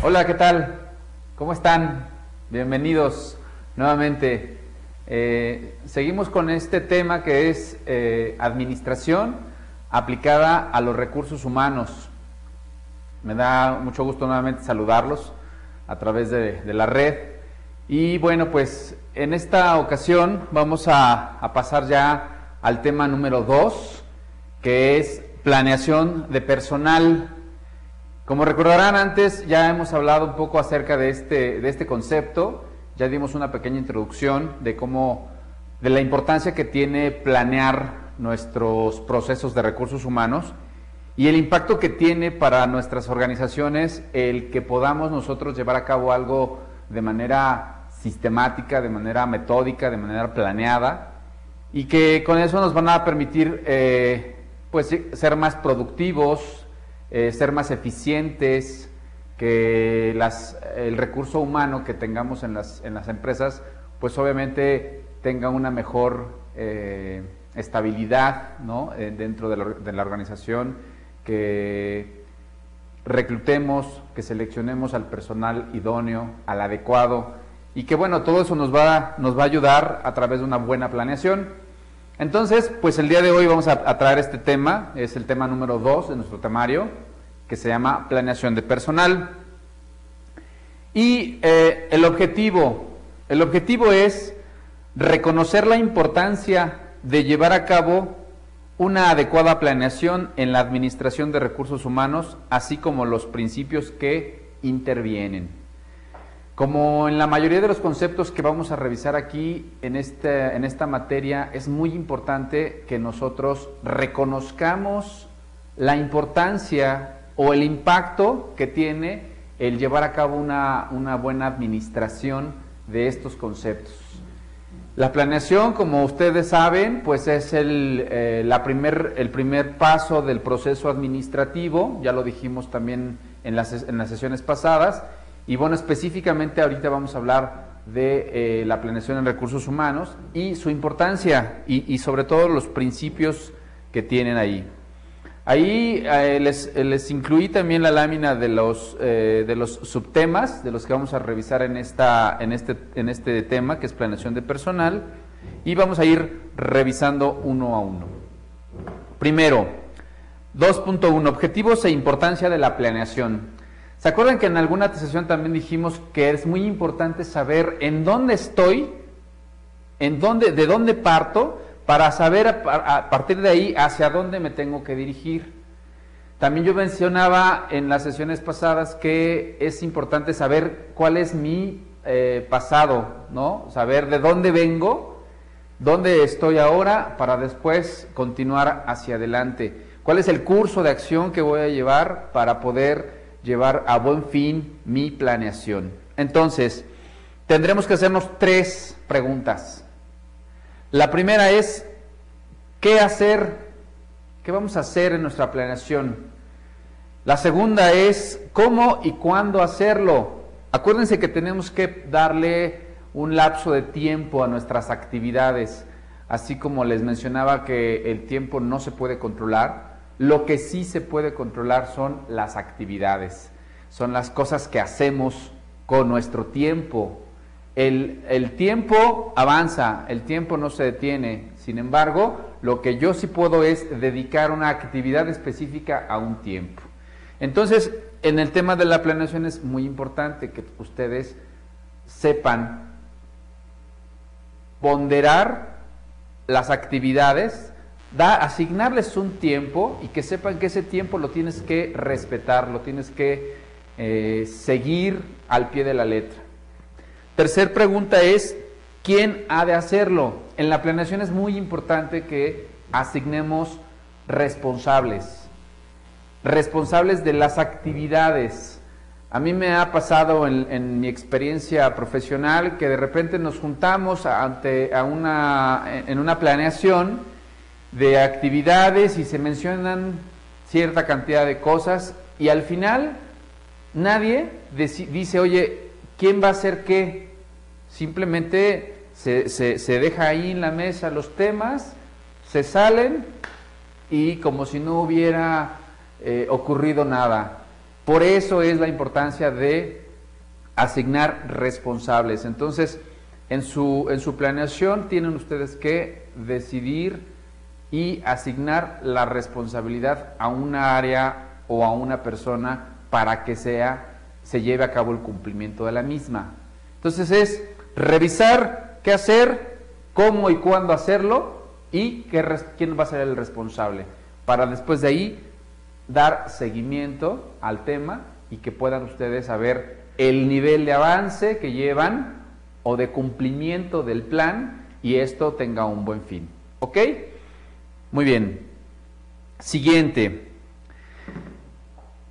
Hola, ¿qué tal? ¿Cómo están? Bienvenidos nuevamente. Seguimos con este tema que es administración aplicada a los recursos humanos. Me da mucho gusto nuevamente saludarlos a través de la red. Y bueno, pues en esta ocasión vamos a pasar ya al tema número 2, que es planeación de personal. Como recordarán, antes ya hemos hablado un poco acerca de este concepto, ya dimos una pequeña introducción de la importancia que tiene planear nuestros procesos de recursos humanos y el impacto que tiene para nuestras organizaciones el que podamos nosotros llevar a cabo algo de manera sistemática, de manera metódica, de manera planeada, y que con eso nos van a permitir pues ser más productivos, ser más eficientes, que el recurso humano que tengamos en las empresas, pues obviamente tenga una mejor estabilidad, ¿no? Dentro de la organización, que reclutemos, que seleccionemos al personal idóneo, al adecuado, y que bueno, todo eso nos va a ayudar a través de una buena planeación. Entonces, pues el día de hoy vamos a traer este tema, es el tema número 2 de nuestro temario, que se llama planeación de personal. Y el objetivo es reconocer la importancia de llevar a cabo una adecuada planeación en la administración de recursos humanos, así como los principios que intervienen. Como en la mayoría de los conceptos que vamos a revisar aquí en esta materia, es muy importante que nosotros reconozcamos la importancia o el impacto que tiene el llevar a cabo una buena administración de estos conceptos. La planeación, como ustedes saben, pues es el primer paso del proceso administrativo, ya lo dijimos también en las sesiones pasadas. Y bueno, específicamente ahorita vamos a hablar de la planeación en recursos humanos y su importancia y sobre todo los principios que tienen ahí. Ahí les incluí también la lámina de los subtemas de los que vamos a revisar en este tema, que es planeación de personal, y vamos a ir revisando uno a uno. Primero, 2.1, objetivos e importancia de la planeación. ¿Se acuerdan que en alguna sesión también dijimos que es muy importante saber en dónde estoy, de dónde parto, para saber a partir de ahí hacia dónde me tengo que dirigir? También yo mencionaba en las sesiones pasadas que es importante saber cuál es mi pasado, ¿no? Saber de dónde vengo, dónde estoy ahora, para después continuar hacia adelante. ¿Cuál es el curso de acción que voy a llevar para poder llevar a buen fin mi planeación? Entonces, tendremos que hacernos 3 preguntas. La primera es, ¿qué hacer? ¿Qué vamos a hacer en nuestra planeación? La segunda es, ¿cómo y cuándo hacerlo? Acuérdense que tenemos que darle un lapso de tiempo a nuestras actividades, así como les mencionaba que el tiempo no se puede controlar. Lo que sí se puede controlar son las actividades, son las cosas que hacemos con nuestro tiempo. El tiempo avanza, el tiempo no se detiene. Sin embargo, lo que yo sí puedo es dedicar una actividad específica a un tiempo. Entonces, en el tema de la planeación es muy importante que ustedes sepan ponderar las actividades, asignarles un tiempo y que sepan que ese tiempo lo tienes que respetar, lo tienes que seguir al pie de la letra. Tercer pregunta es, ¿quién ha de hacerlo? En la planeación es muy importante que asignemos responsables de las actividades. A mí me ha pasado en mi experiencia profesional que de repente nos juntamos en una planeación de actividades y se mencionan cierta cantidad de cosas y al final nadie dice, oye, ¿quién va a hacer qué? Simplemente se deja ahí en la mesa los temas, se salen y como si no hubiera ocurrido nada. Por eso es la importancia de asignar responsables. Entonces, en su planeación tienen ustedes que decidir y asignar la responsabilidad a una área o a una persona para que se lleve a cabo el cumplimiento de la misma. Entonces es revisar qué hacer, cómo y cuándo hacerlo y quién va a ser el responsable, para después de ahí dar seguimiento al tema y que puedan ustedes saber el nivel de avance que llevan o de cumplimiento del plan y esto tenga un buen fin. ¿Ok? Muy bien. Siguiente.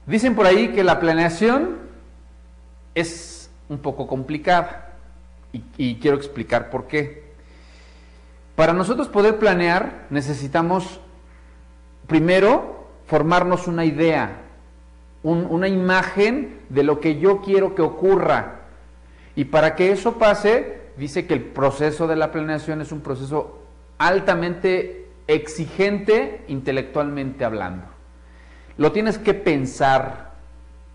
Dicen por ahí que la planeación es un poco complicada y quiero explicar por qué. Para nosotros poder planear necesitamos primero formarnos una idea, una imagen de lo que yo quiero que ocurra. Y para que eso pase, dice que el proceso de la planeación es un proceso altamente exigente intelectualmente hablando. Lo tienes que pensar.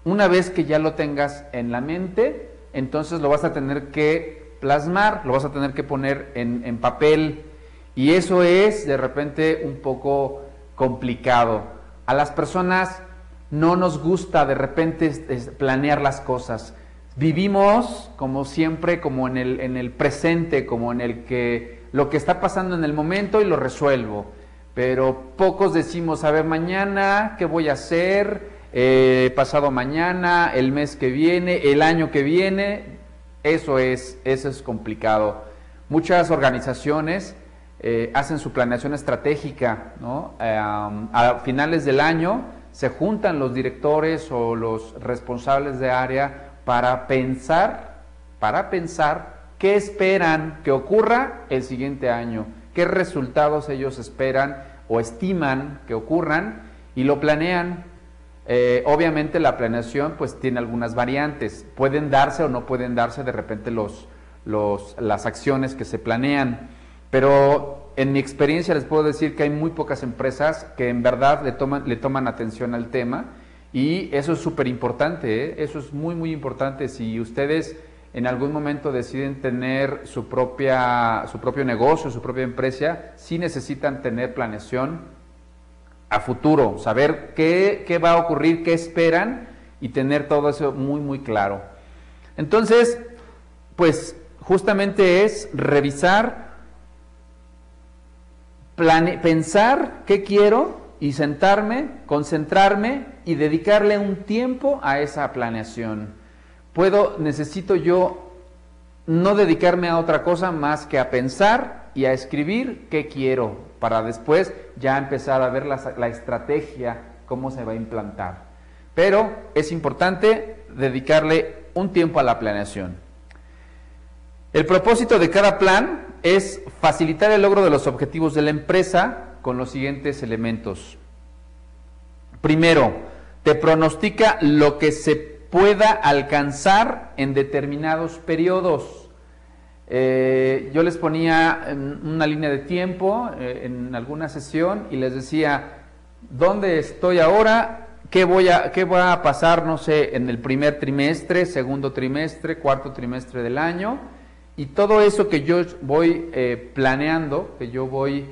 Una vez que ya lo tengas en la mente, entonces lo vas a tener que plasmar, lo vas a tener que poner en papel. Y eso es de repente un poco complicado. A las personas no nos gusta de repente planear las cosas. Vivimos como siempre, como en el presente, como en el que lo que está pasando en el momento y lo resuelvo. Pero pocos decimos, a ver, mañana, ¿qué voy a hacer? Pasado mañana, el mes que viene, el año que viene. Eso es complicado. Muchas organizaciones hacen su planeación estratégica, ¿no? A finales del año se juntan los directores o los responsables de área para pensar qué esperan que ocurra el siguiente año, qué resultados ellos esperan o estiman que ocurran y lo planean. Obviamente la planeación pues tiene algunas variantes, pueden darse o no pueden darse de repente las acciones que se planean, pero en mi experiencia les puedo decir que hay muy pocas empresas que en verdad le toman atención al tema. Y eso es súper importante, ¿eh? Eso es muy, muy importante. Si ustedes en algún momento deciden tener su propio negocio, su propia empresa, sí necesitan tener planeación a futuro, saber qué va a ocurrir, qué esperan y tener todo eso muy, muy claro. Entonces, pues justamente es revisar, pensar qué quiero y sentarme, concentrarme y dedicarle un tiempo a esa planeación. Necesito yo no dedicarme a otra cosa más que a pensar y a escribir qué quiero, para después ya empezar a ver la estrategia, cómo se va a implantar. Pero es importante dedicarle un tiempo a la planeación. El propósito de cada plan es facilitar el logro de los objetivos de la empresa con los siguientes elementos. Primero, te pronostica lo que se pueda alcanzar en determinados periodos. Yo les ponía una línea de tiempo en alguna sesión y les decía, ¿dónde estoy ahora? ¿Qué va a pasar, no sé, en el primer trimestre, segundo trimestre, cuarto trimestre del año? Y todo eso que yo voy planeando, que yo voy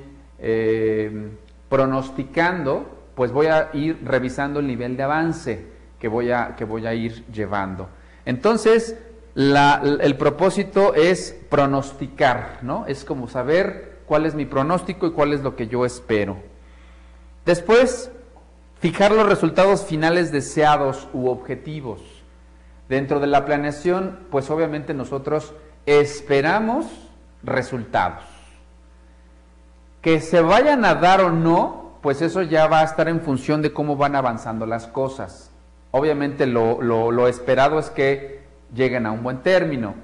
pronosticando, pues voy a ir revisando el nivel de avance que voy a ir llevando. Entonces, el propósito es pronosticar, ¿no? Es como saber cuál es mi pronóstico y cuál es lo que yo espero. Después, fijar los resultados finales deseados u objetivos. Dentro de la planeación, pues obviamente nosotros esperamos resultados. Que se vayan a dar o no, pues eso ya va a estar en función de cómo van avanzando las cosas. Obviamente lo esperado es que lleguen a un buen término.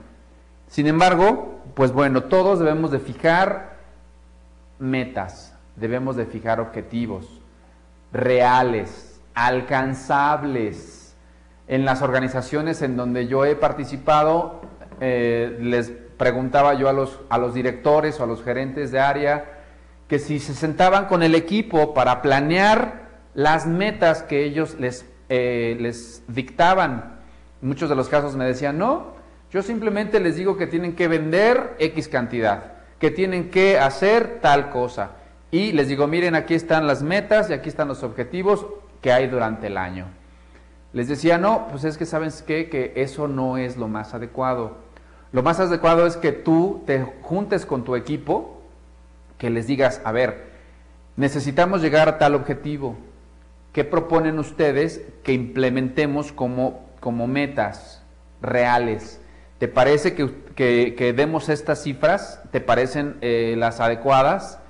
Sin embargo, pues bueno, todos debemos de fijar metas, debemos de fijar objetivos reales, alcanzables. En las organizaciones en donde yo he participado, les preguntaba yo a los directores o a los gerentes de área que si se sentaban con el equipo para planear las metas que ellos les les dictaban. En muchos de los casos me decían, no, yo simplemente les digo que tienen que vender X cantidad, que tienen que hacer tal cosa. Y les digo, miren, aquí están las metas y aquí están los objetivos que hay durante el año. Les decía, no, pues es que ¿sabes qué? Que eso no es lo más adecuado. Lo más adecuado es que tú te juntes con tu equipo, que les digas, a ver, necesitamos llegar a tal objetivo. ¿Qué proponen ustedes que implementemos como metas reales? ¿Te parece que demos estas cifras? ¿Te parecen las adecuadas?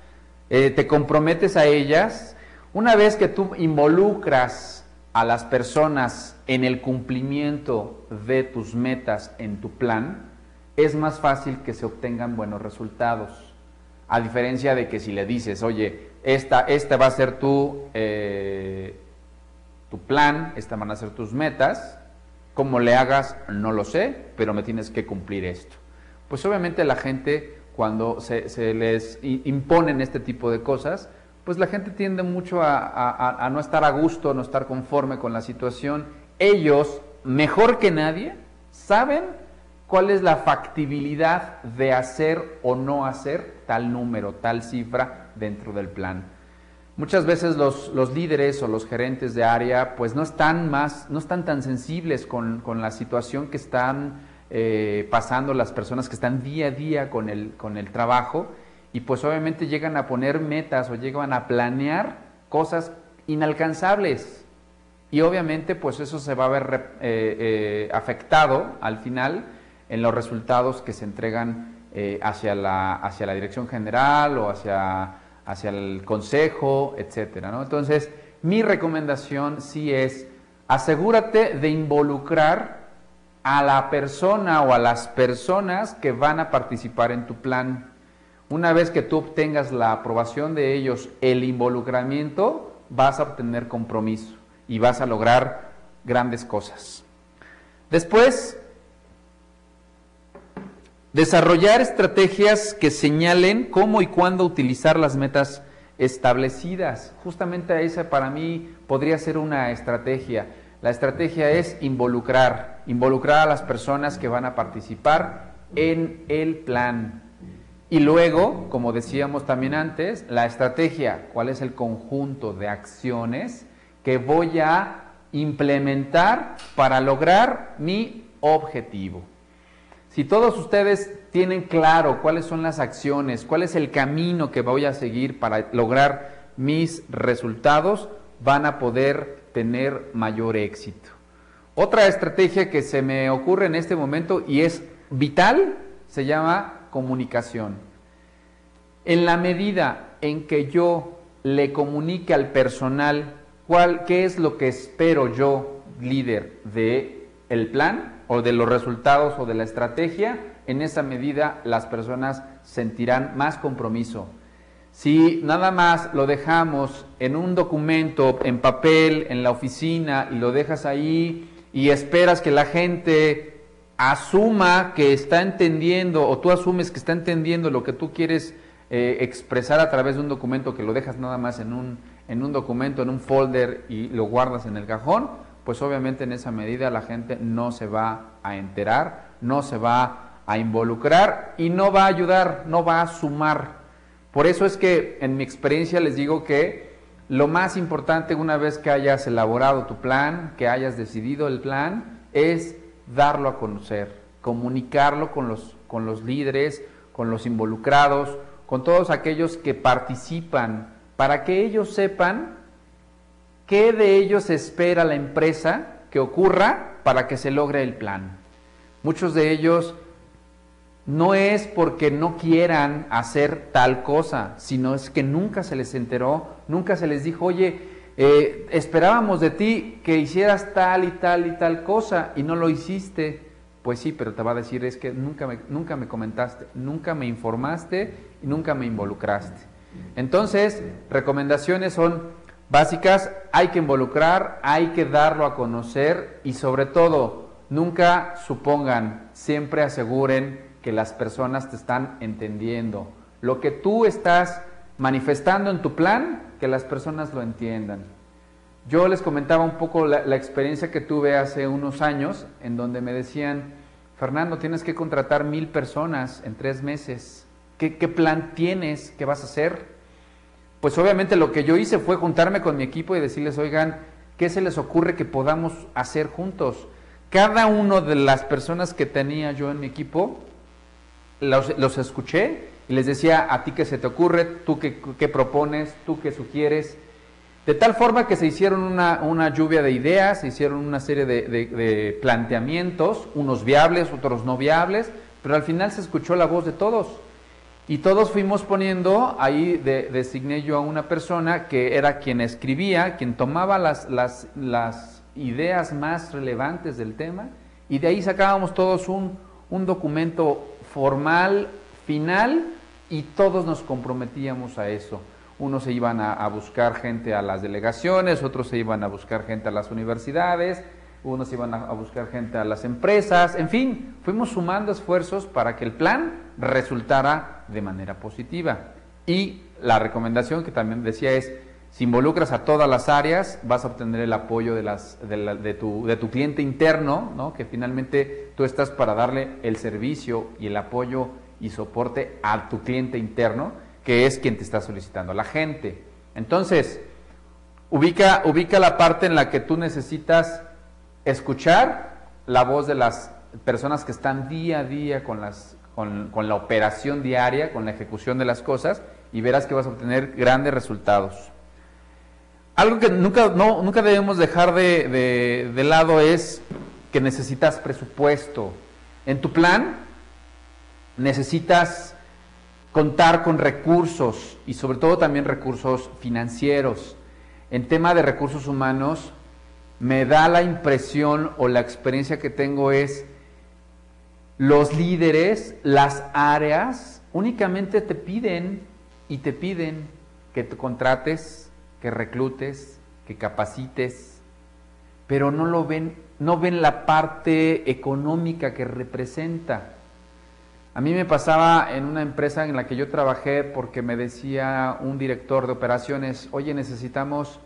¿Te comprometes a ellas? Una vez que tú involucras a las personas en el cumplimiento de tus metas en tu plan, es más fácil que se obtengan buenos resultados. A diferencia de que si le dices, oye, esta va a ser tu plan, estas van a ser tus metas, cómo le hagas no lo sé, pero me tienes que cumplir esto. Pues obviamente la gente, cuando se les imponen este tipo de cosas, pues la gente tiende mucho a no estar a gusto, no estar conforme con la situación. Ellos, mejor que nadie, saben cuál es la factibilidad de hacer o no hacer tal número, tal cifra dentro del plan. Muchas veces los líderes o los gerentes de área pues no están tan sensibles con la situación que están pasando las personas que están día a día con el trabajo, y pues obviamente llegan a poner metas o llegan a planear cosas inalcanzables, y obviamente pues eso se va a ver afectado al final en los resultados que se entregan hacia la dirección general o hacia el consejo, etcétera, ¿no? Entonces, mi recomendación sí es, asegúrate de involucrar a la persona o a las personas que van a participar en tu plan. Una vez que tú obtengas la aprobación de ellos, el involucramiento, vas a obtener compromiso y vas a lograr grandes cosas. Después, desarrollar estrategias que señalen cómo y cuándo utilizar las metas establecidas. Justamente esa para mí podría ser una estrategia. La estrategia es involucrar a las personas que van a participar en el plan. Y luego, como decíamos también antes, la estrategia, ¿cuál es el conjunto de acciones que voy a implementar para lograr mi objetivo? Si todos ustedes tienen claro cuáles son las acciones, cuál es el camino que voy a seguir para lograr mis resultados, van a poder tener mayor éxito. Otra estrategia que se me ocurre en este momento y es vital, se llama comunicación. En la medida en que yo le comunique al personal qué es lo que espero yo, líder, del plan o de los resultados o de la estrategia, en esa medida las personas sentirán más compromiso. Si nada más lo dejamos en un documento, en papel, en la oficina, y lo dejas ahí y esperas que la gente asuma que está entendiendo, o tú asumes que está entendiendo lo que tú quieres expresar a través de un documento, que lo dejas nada más en un documento, en un folder, y lo guardas en el cajón, pues obviamente en esa medida la gente no se va a enterar, no se va a involucrar y no va a ayudar, no va a sumar. Por eso es que en mi experiencia les digo que lo más importante, una vez que hayas elaborado tu plan, que hayas decidido el plan, es darlo a conocer, comunicarlo con los líderes, con los involucrados, con todos aquellos que participan, para que ellos sepan qué de ellos espera la empresa que ocurra para que se logre el plan. Muchos de ellos no es porque no quieran hacer tal cosa, sino es que nunca se les enteró, nunca se les dijo, oye, esperábamos de ti que hicieras tal y tal y tal cosa y no lo hiciste. Pues sí, pero te va a decir, es que nunca me comentaste, nunca me informaste y nunca me involucraste. Entonces, recomendaciones son básicas: hay que involucrar, hay que darlo a conocer y sobre todo, nunca supongan, siempre aseguren que las personas te están entendiendo. Lo que tú estás manifestando en tu plan, que las personas lo entiendan. Yo les comentaba un poco la experiencia que tuve hace unos años, en donde me decían, Fernando, tienes que contratar 1000 personas en 3 meses. ¿Qué plan tienes? ¿Qué vas a hacer? Pues obviamente lo que yo hice fue juntarme con mi equipo y decirles, oigan, ¿qué se les ocurre que podamos hacer juntos? Cada una de las personas que tenía yo en mi equipo, los escuché y les decía, ¿a ti qué se te ocurre? ¿Tú qué propones? ¿Tú qué sugieres? De tal forma que se hicieron una lluvia de ideas, se hicieron una serie de planteamientos, unos viables, otros no viables, pero al final se escuchó la voz de todos. Y todos fuimos poniendo, ahí designé yo a una persona que era quien escribía, quien tomaba las ideas más relevantes del tema, y de ahí sacábamos todos un documento formal, final, y todos nos comprometíamos a eso. Unos se iban a buscar gente a las delegaciones, otros se iban a buscar gente a las universidades, unos iban a buscar gente a las empresas, en fin, fuimos sumando esfuerzos para que el plan resultara de manera positiva. Y la recomendación que también decía es, si involucras a todas las áreas, vas a obtener el apoyo de tu cliente interno, ¿no? Que finalmente tú estás para darle el servicio y el apoyo y soporte a tu cliente interno, que es quien te está solicitando, la gente. Entonces, ubica la parte en la que tú necesitas escuchar la voz de las personas que están día a día con la operación diaria, con la ejecución de las cosas, y verás que vas a obtener grandes resultados. Algo que nunca debemos dejar de lado es que necesitas presupuesto. En tu plan necesitas contar con recursos y sobre todo también recursos financieros. En tema de recursos humanos, me da la impresión o la experiencia que tengo es los líderes, las áreas, únicamente te piden que te contrates, que reclutes, que capacites, pero no ven la parte económica que representa. A mí me pasaba en una empresa en la que yo trabajé porque me decía un director de operaciones, oye, necesitamos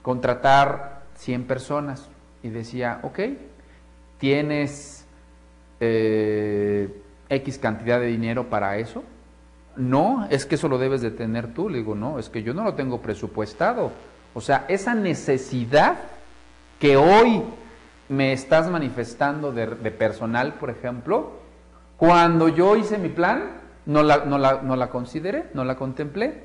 contratar 100 personas. Y decía, ok, ¿tienes X cantidad de dinero para eso? No, es que eso lo debes de tener tú. Le digo, no, es que yo no lo tengo presupuestado. O sea, esa necesidad que hoy me estás manifestando de personal, por ejemplo, cuando yo hice mi plan, no la consideré, no la contemplé.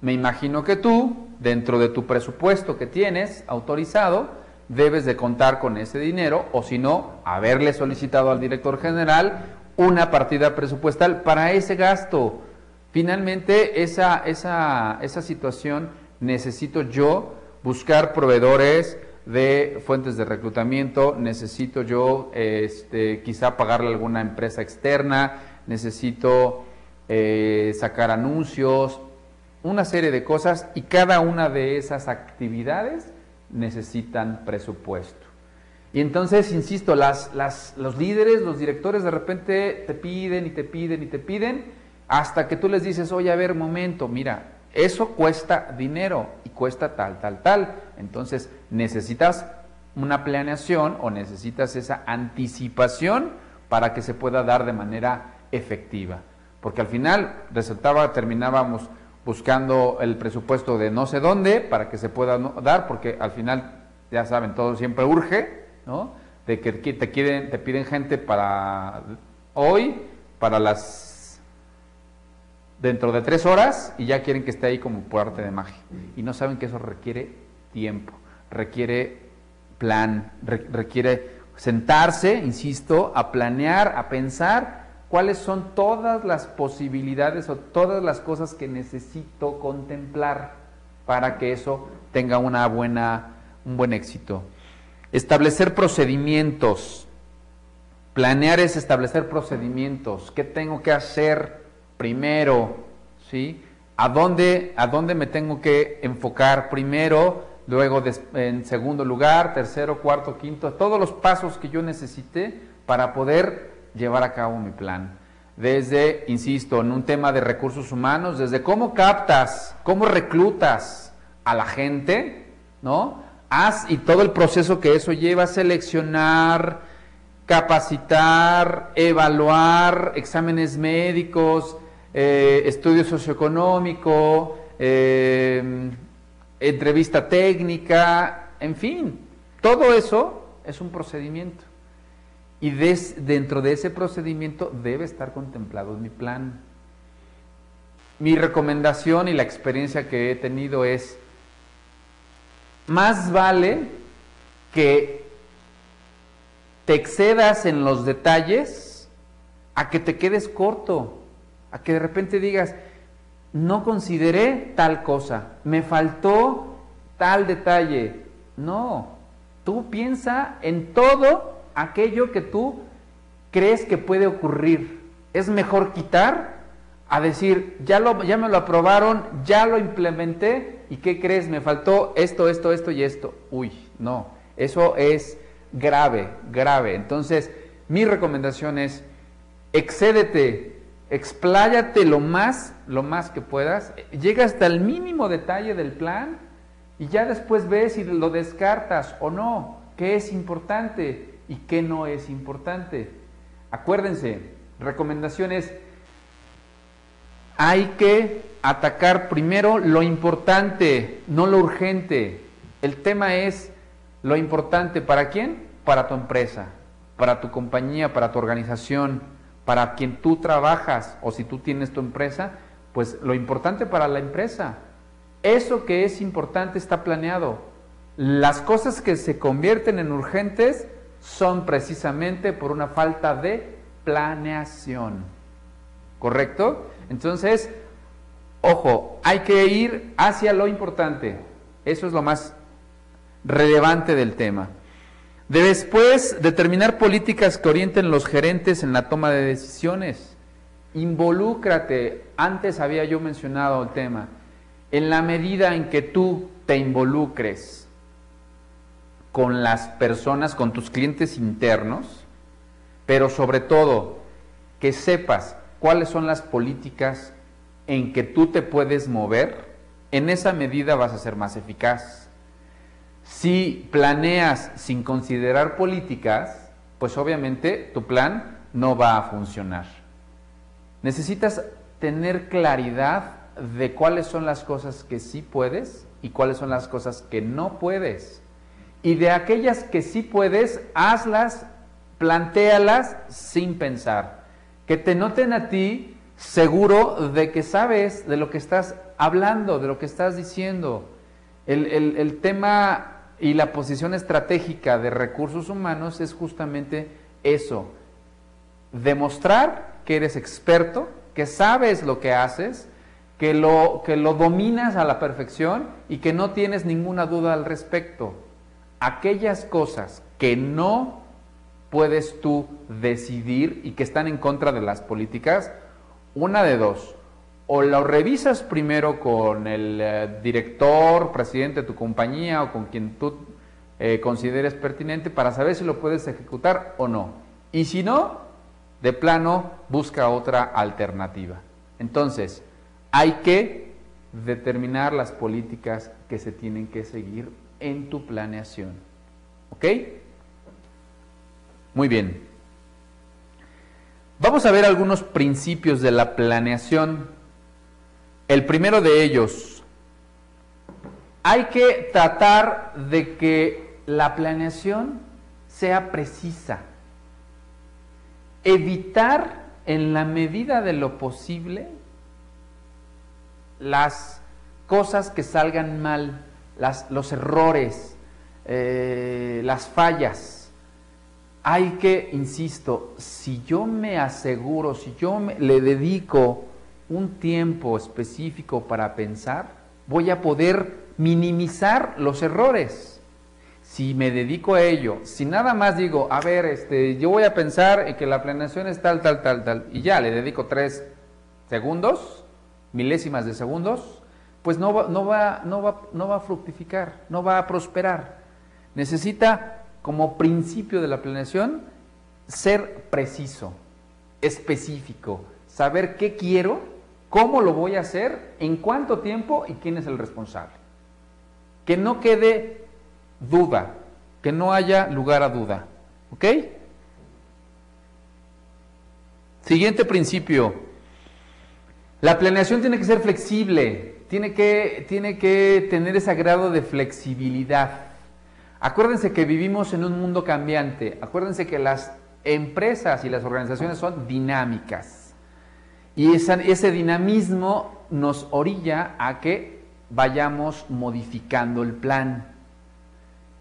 Me imagino que tú, dentro de tu presupuesto que tienes autorizado, debes de contar con ese dinero, o si no, haberle solicitado al director general una partida presupuestal para ese gasto. Finalmente, esa situación, necesito yo buscar proveedores de fuentes de reclutamiento, necesito yo quizá pagarle a alguna empresa externa, necesito sacar anuncios, una serie de cosas, y cada una de esas actividades necesitan presupuesto. Y entonces, insisto, los líderes, los directores de repente te piden y te piden y te piden, hasta que tú les dices, oye, a ver, momento, mira, eso cuesta dinero y cuesta tal. Entonces, necesitas una planeación o necesitas esa anticipación para que se pueda dar de manera efectiva. Porque al final terminábamos buscando el presupuesto de no sé dónde para que se pueda dar, porque al final, ya saben, todo siempre urge, ¿no? De que te piden gente para hoy, dentro de 3 horas, y ya quieren que esté ahí como por arte de magia. Y no saben que eso requiere tiempo, requiere plan, requiere sentarse, insisto, a planear, a pensar cuáles son todas las posibilidades o todas las cosas que necesito contemplar para que eso tenga un buen éxito. Establecer procedimientos. Planear es establecer procedimientos. ¿Qué tengo que hacer primero? ¿Sí? ¿A dónde me tengo que enfocar primero? Luego, en segundo lugar, tercero, cuarto, quinto, todos los pasos que yo necesite para poder llevar a cabo mi plan. Desde, insisto, en un tema de recursos humanos, desde cómo captas, cómo reclutas a la gente, ¿no? y todo el proceso que eso lleva, seleccionar, capacitar, evaluar, exámenes médicos, estudio socioeconómico, entrevista técnica, en fin, todo eso es un procedimiento. Y dentro de ese procedimiento debe estar contemplado mi plan. Mi recomendación y la experiencia que he tenido es, más vale que te excedas en los detalles a que te quedes corto, a que de repente digas, no consideré tal cosa, me faltó tal detalle. No, tú piensa en todo aquello que tú crees que puede ocurrir. Es mejor quitar a decir, ya me lo aprobaron, ya lo implementé, ¿y qué crees? Me faltó esto y esto. Uy, no, eso es grave, grave. Entonces, mi recomendación es, excédete, expláyate lo más que puedas, llega hasta el mínimo detalle del plan y ya después ves si lo descartas o no, qué es importante y qué no es importante. Acuérdense, recomendaciones, hay que atacar primero lo importante, no lo urgente. El tema es lo importante, ¿para quién? Para tu empresa, para tu compañía, para tu organización, para quien tú trabajas, o si tú tienes tu empresa, pues lo importante para la empresa. Eso que es importante está planeado. Las cosas que se convierten en urgentes son precisamente por una falta de planeación. ¿Correcto? Entonces, ojo, hay que ir hacia lo importante. Eso es lo más relevante del tema. Después, determinar políticas que orienten los gerentes en la toma de decisiones. Involúcrate. Antes había yo mencionado el tema. En la medida en que tú te involucres con las personas, con tus clientes internos, pero sobre todo que sepas cuáles son las políticas en que tú te puedes mover, en esa medida vas a ser más eficaz. Si planeas sin considerar políticas, pues obviamente tu plan no va a funcionar. Necesitas tener claridad de cuáles son las cosas que sí puedes y cuáles son las cosas que no puedes. Y de aquellas que sí puedes, hazlas, plantéalas sin pensar. Que te noten a ti seguro de que sabes de lo que estás hablando, de lo que estás diciendo. El tema y la posición estratégica de recursos humanos es justamente eso. Demostrar que eres experto, que sabes lo que haces, que lo dominas a la perfección y que no tienes ninguna duda al respecto. Aquellas cosas que no puedes tú decidir y que están en contra de las políticas, una de dos, o lo revisas primero con el director, presidente de tu compañía o con quien tú consideres pertinente para saber si lo puedes ejecutar o no. Y si no, de plano, busca otra alternativa. Entonces, hay que determinar las políticas que se tienen que seguir en tu planeación. ¿Ok? Muy bien. Vamos a ver algunos principios de la planeación. El primero de ellos, hay que tratar de que la planeación sea precisa. Evitar en la medida de lo posible las cosas que salgan mal, los errores, las fallas. Hay que, insisto, si yo me aseguro, si yo le dedico un tiempo específico para pensar, voy a poder minimizar los errores. Si me dedico a ello, si nada más digo, a ver, yo voy a pensar en que la planeación es tal, y ya le dedico 3 segundos, milésimas de segundos, pues no va a fructificar, no va a prosperar. Necesita, como principio de la planeación, ser preciso, específico, saber qué quiero, cómo lo voy a hacer, en cuánto tiempo y quién es el responsable. Que no quede duda, que no haya lugar a duda. ¿Ok? Siguiente principio. La planeación tiene que ser flexible, tiene que tener ese grado de flexibilidad. Acuérdense que vivimos en un mundo cambiante, acuérdense que las empresas y las organizaciones son dinámicas y ese dinamismo nos orilla a que vayamos modificando el plan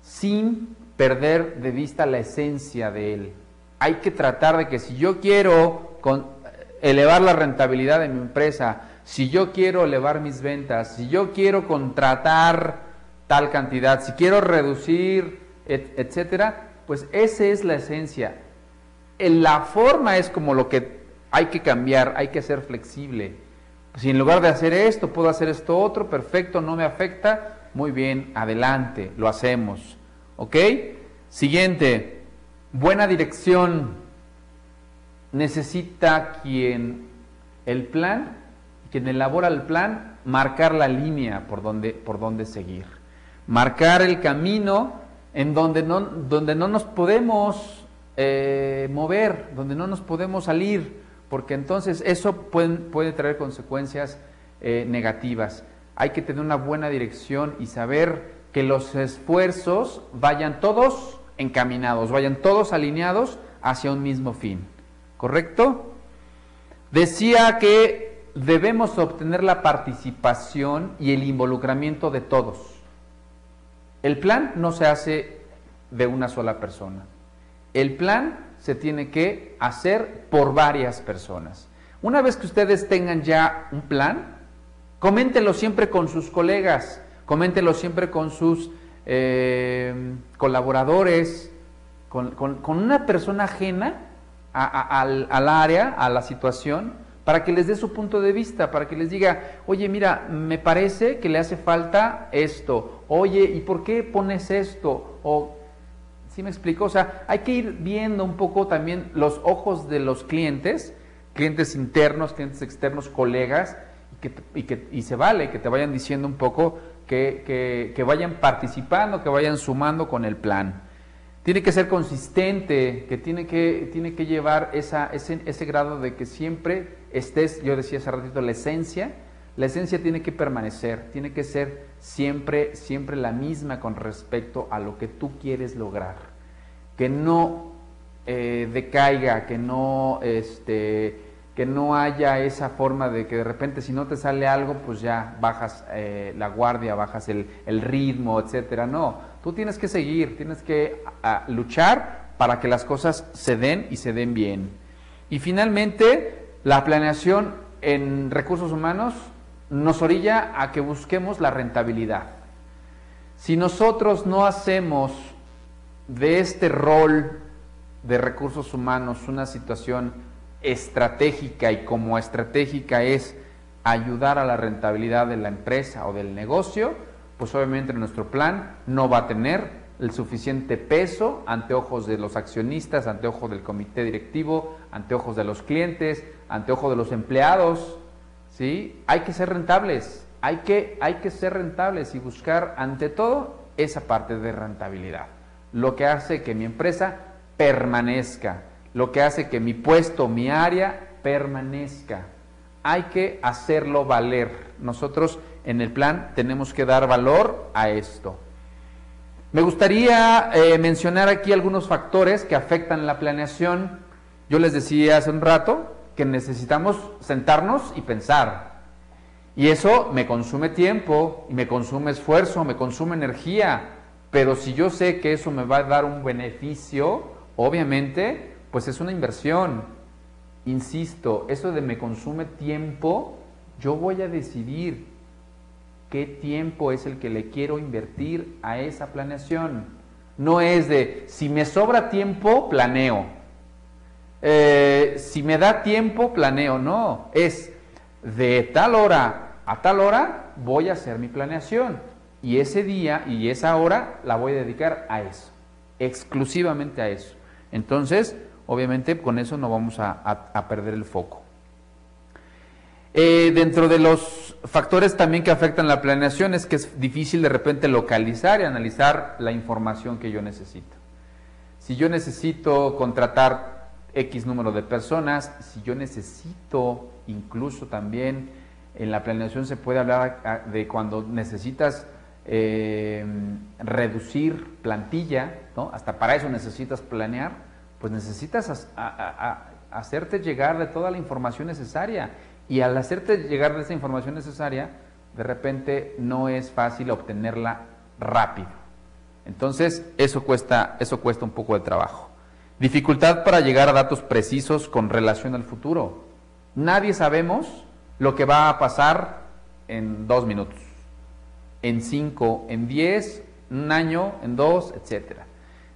sin perder de vista la esencia de él. Hay que tratar de que si yo quiero elevar la rentabilidad de mi empresa, si yo quiero elevar mis ventas, si yo quiero contratar tal cantidad, si quiero reducir, etcétera, pues esa es la esencia. La forma es como lo que hay que cambiar, hay que ser flexible. Si en lugar de hacer esto, puedo hacer esto otro, perfecto, no me afecta, muy bien, adelante, lo hacemos. ¿Ok? Siguiente, buena dirección. Necesita quien elabora el plan, marcar la línea por donde seguir. Marcar el camino en donde no nos podemos mover, donde no nos podemos salir, porque entonces eso puede traer consecuencias negativas. Hay que tener una buena dirección y saber que los esfuerzos vayan todos encaminados, vayan todos alineados hacia un mismo fin. ¿Correcto? Decía que debemos obtener la participación y el involucramiento de todos. El plan no se hace de una sola persona. El plan se tiene que hacer por varias personas. Una vez que ustedes tengan ya un plan, coméntenlo siempre con sus colegas, coméntenlo siempre con sus colaboradores, con una persona ajena al área, a la situación, para que les dé su punto de vista, para que les diga, oye, mira, me parece que le hace falta esto, oye, ¿y por qué pones esto? O, ¿sí me explico? O sea, hay que ir viendo un poco también los ojos de los clientes internos, clientes externos, colegas, y se vale que te vayan diciendo un poco que vayan participando, que vayan sumando con el plan. Tiene que ser consistente, que tiene que llevar ese grado de que siempre estés, yo decía hace ratito, la esencia tiene que permanecer, tiene que ser siempre la misma con respecto a lo que tú quieres lograr. Que no decaiga, que no haya esa forma de que de repente si no te sale algo, pues ya bajas la guardia, bajas el ritmo, etcétera. No, tú tienes que seguir, tienes que luchar para que las cosas se den y se den bien. Y finalmente, la planeación en recursos humanos nos orilla a que busquemos la rentabilidad. Si nosotros no hacemos de este rol de recursos humanos una situación estratégica, y como estratégica es ayudar a la rentabilidad de la empresa o del negocio, pues obviamente nuestro plan no va a tener el suficiente peso ante ojos de los accionistas, ante ojos del comité directivo, ante ojos de los clientes, ante ojos de los empleados, ¿sí? Hay que ser rentables, hay que ser rentables y buscar ante todo esa parte de rentabilidad, lo que hace que mi empresa permanezca, lo que hace que mi puesto, mi área permanezca. Hay que hacerlo valer. Nosotros en el plan tenemos que dar valor a esto. Me gustaría mencionar aquí algunos factores que afectan la planeación. Yo les decía hace un rato que necesitamos sentarnos y pensar. Y eso me consume tiempo, y me consume esfuerzo, me consume energía. Pero si yo sé que eso me va a dar un beneficio, obviamente, pues es una inversión. Insisto, eso de me consume tiempo, yo voy a decidir qué tiempo es el que le quiero invertir a esa planeación. No es de, si me sobra tiempo, planeo. Si me da tiempo, planeo. No, es de tal hora a tal hora voy a hacer mi planeación. Y ese día y esa hora la voy a dedicar a eso, exclusivamente a eso. Entonces, obviamente, con eso no vamos a perder el foco. Dentro de los factores también que afectan la planeación es que es difícil de repente localizar y analizar la información que yo necesito. Si yo necesito contratar X número de personas, si yo necesito, incluso también en la planeación se puede hablar de cuando necesitas reducir plantilla, ¿no? Hasta para eso necesitas planear, pues necesitas hacerte llegar de toda la información necesaria. Y al hacerte llegar de esa información necesaria, de repente no es fácil obtenerla rápido. Entonces, eso cuesta un poco de trabajo. Dificultad para llegar a datos precisos con relación al futuro. Nadie sabemos lo que va a pasar en 2 minutos, en 5, en 10, en 1 año, en 2, etcétera.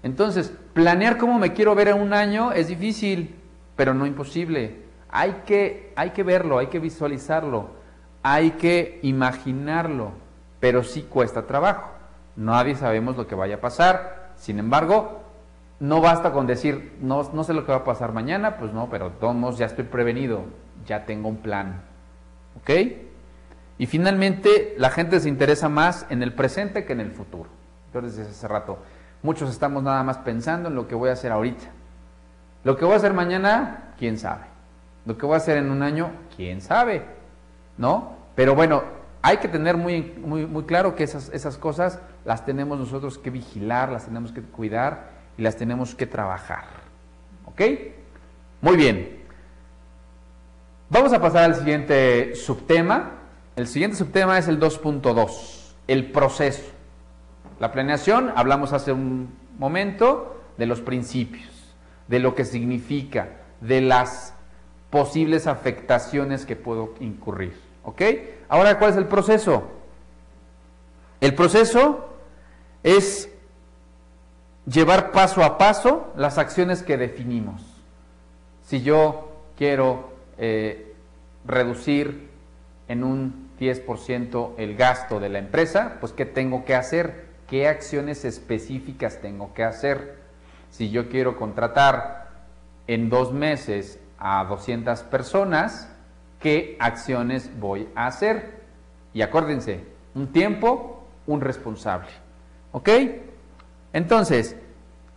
Entonces, planear cómo me quiero ver en 1 año es difícil, pero no imposible. Hay que verlo, hay que visualizarlo, hay que imaginarlo, pero sí cuesta trabajo. Nadie sabemos lo que vaya a pasar. Sin embargo, no basta con decir, no sé lo que va a pasar mañana, pues no, pero de todos modos ya estoy prevenido, ya tengo un plan. ¿Ok? Y finalmente, la gente se interesa más en el presente que en el futuro. Entonces, desde hace rato, muchos estamos nada más pensando en lo que voy a hacer ahorita. Lo que voy a hacer mañana, quién sabe. Lo que voy a hacer en 1 año, quién sabe, ¿no? Pero bueno, hay que tener muy claro que esas cosas las tenemos nosotros que vigilar, las tenemos que cuidar y las tenemos que trabajar. ¿Ok? Muy bien. Vamos a pasar al siguiente subtema. El siguiente subtema es el 2.2, el proceso. La planeación, hablamos hace un momento de los principios, de lo que significa, de las posibles afectaciones que puedo incurrir. ¿Ok? Ahora, ¿cuál es el proceso? El proceso es llevar paso a paso las acciones que definimos. Si yo quiero reducir en un 10% el gasto de la empresa, pues ¿qué tengo que hacer? ¿Qué acciones específicas tengo que hacer? Si yo quiero contratar en 2 meses a 200 personas, ¿qué acciones voy a hacer? Y acuérdense, un tiempo, un responsable. ¿Ok? Entonces,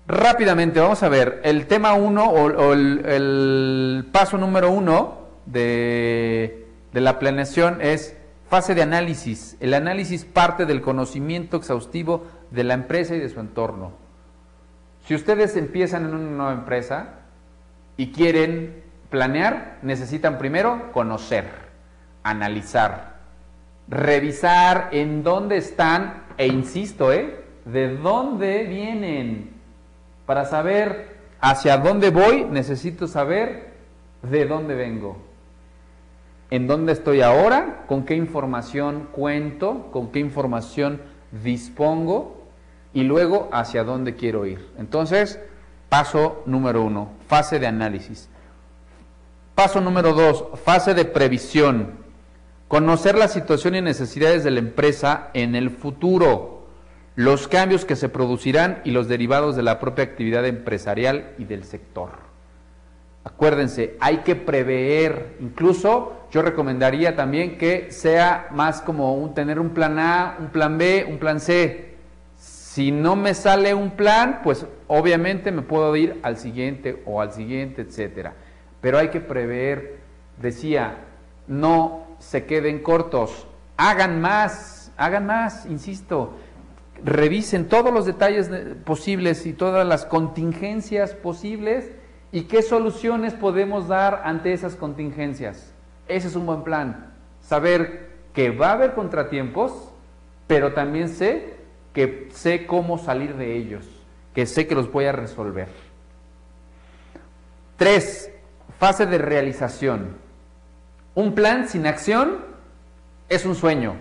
rápidamente vamos a ver el tema 1 o el paso número 1 de la planeación es fase de análisis. El análisis parte del conocimiento exhaustivo de la empresa y de su entorno. Si ustedes empiezan en una nueva empresa y quieren planear, necesitan primero conocer, analizar, revisar en dónde están, e insisto, de dónde vienen. Para saber hacia dónde voy, necesito saber de dónde vengo, en dónde estoy ahora, con qué información cuento, con qué información dispongo y luego hacia dónde quiero ir. Entonces, paso número 1, fase de análisis. Paso número 2, fase de previsión. Conocer la situación y necesidades de la empresa en el futuro, los cambios que se producirán y los derivados de la propia actividad empresarial y del sector. Acuérdense, hay que prever. Incluso yo recomendaría también que sea más como tener un plan A, un plan B, un plan C. Si no me sale un plan, pues obviamente me puedo ir al siguiente o al siguiente, etcétera. Pero hay que prever, decía, no se queden cortos, hagan más, insisto, revisen todos los detalles posibles y todas las contingencias posibles y qué soluciones podemos dar ante esas contingencias. Ese es un buen plan, saber que va a haber contratiempos, pero también sé cómo salir de ellos, que sé que los voy a resolver. 3. Fase de realización. Un plan sin acción es un sueño.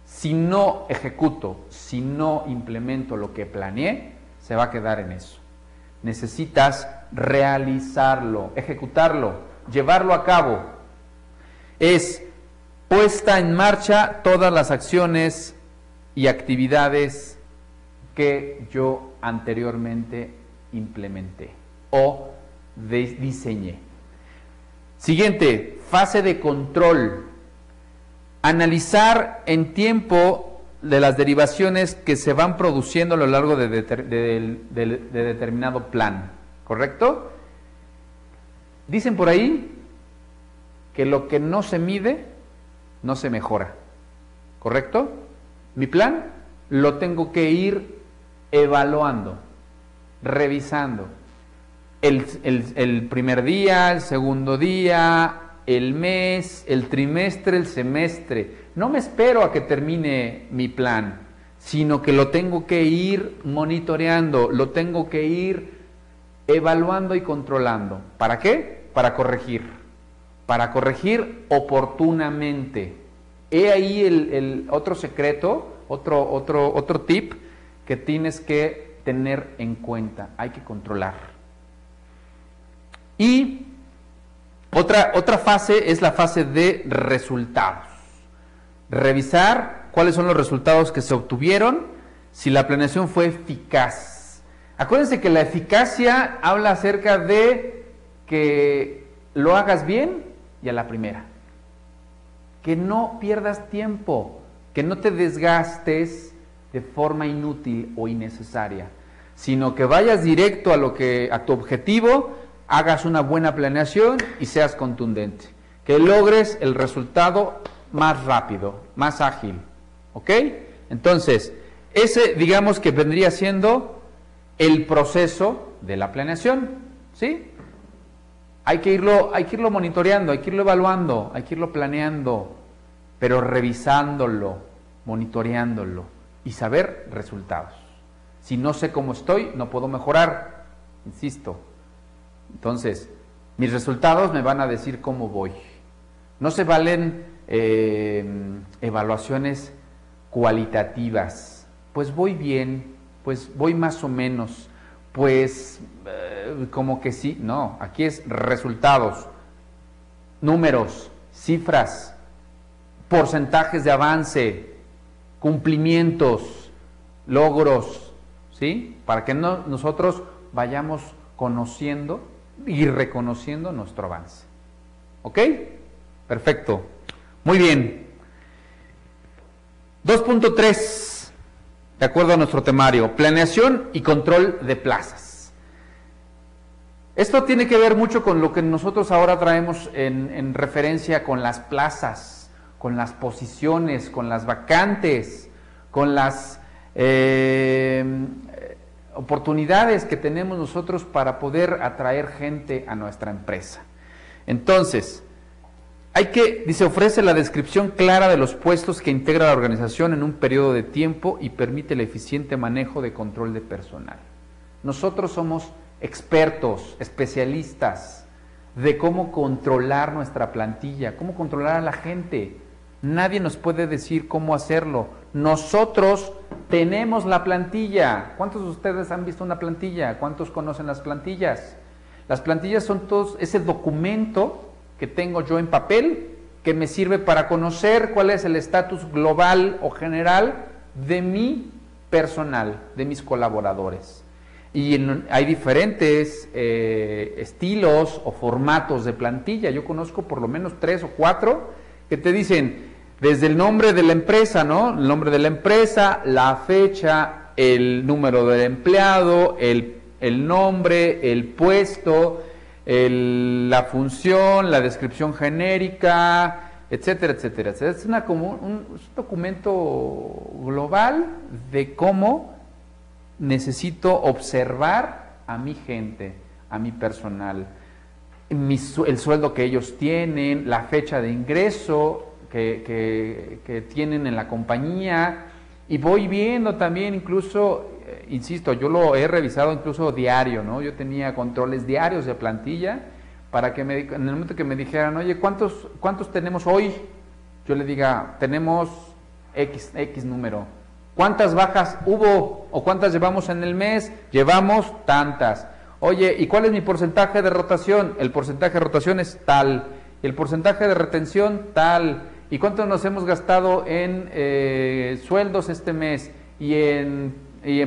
Si no ejecuto, si no implemento lo que planeé, se va a quedar en eso. Necesitas realizarlo, ejecutarlo, llevarlo a cabo. Es puesta en marcha todas las acciones y actividades que yo anteriormente implementé o diseñé. Siguiente, fase de control. Analizar en tiempo de las derivaciones que se van produciendo a lo largo de determinado plan, ¿correcto? Dicen por ahí que lo que no se mide, no se mejora, ¿correcto? Mi plan lo tengo que ir evaluando, revisando. El primer día, el segundo día, el mes, el trimestre, el semestre. No me espero a que termine mi plan, sino que lo tengo que ir monitoreando, lo tengo que ir evaluando y controlando. ¿Para qué? Para corregir oportunamente. He ahí el otro secreto, otro tip que tienes que tener en cuenta. Hay que controlar. Y otra fase es la fase de resultados. Revisar cuáles son los resultados que se obtuvieron, si la planeación fue eficaz. Acuérdense que la eficacia habla acerca de que lo hagas bien y a la primera. Que no pierdas tiempo, que no te desgastes de forma inútil o innecesaria, sino que vayas directo a tu objetivo, hagas una buena planeación y seas contundente, que logres el resultado más rápido, más ágil, ¿ok? Entonces, ese digamos que vendría siendo el proceso de la planeación, ¿sí? Hay que irlo monitoreando, hay que irlo evaluando, hay que irlo planeando, pero revisándolo, monitoreándolo y saber resultados. Si no sé cómo estoy, no puedo mejorar, insisto. Entonces, mis resultados me van a decir cómo voy. No se valen evaluaciones cualitativas. Pues voy bien, pues voy más o menos, pues como que sí. No, aquí es resultados, números, cifras, porcentajes de avance, cumplimientos, logros, ¿sí? Para que nosotros vayamos conociendo y reconociendo nuestro avance. ¿Ok? Perfecto. Muy bien. 2.3, de acuerdo a nuestro temario, planeación y control de plazas. Esto tiene que ver mucho con lo que nosotros ahora traemos en referencia con las plazas, con las posiciones, con las vacantes, con las oportunidades que tenemos nosotros para poder atraer gente a nuestra empresa. Entonces, dice, ofrece la descripción clara de los puestos que integra la organización en un periodo de tiempo y permite el eficiente manejo de control de personal. Nosotros somos expertos, especialistas de cómo controlar nuestra plantilla, cómo controlar a la gente. Nadie nos puede decir cómo hacerlo. Nosotros tenemos la plantilla. ¿Cuántos de ustedes han visto una plantilla? ¿Cuántos conocen las plantillas? Las plantillas son todos ese documento que tengo yo en papel que me sirve para conocer cuál es el estatus global o general de mi personal, de mis colaboradores. Y hay diferentes estilos o formatos de plantilla. Yo conozco por lo menos 3 o 4 que te dicen desde el nombre de la empresa, ¿no? El nombre de la empresa, la fecha, el número del empleado, el nombre, el puesto, la función, la descripción genérica, etcétera, etcétera. Es un documento global de cómo necesito observar a mi gente, a mi personal, el sueldo que ellos tienen, la fecha de ingreso que tienen en la compañía, y voy viendo también incluso, insisto, yo lo he revisado incluso diario, ¿no? Yo tenía controles diarios de plantilla para que en el momento que me dijeran, oye, ¿cuántos tenemos hoy? Yo le diga, tenemos X número. ¿Cuántas bajas hubo o cuántas llevamos en el mes? Llevamos tantas. Oye, ¿y cuál es mi porcentaje de rotación? El porcentaje de rotación es tal. Y el porcentaje de retención tal. ¿Y cuánto nos hemos gastado en sueldos este mes? Y en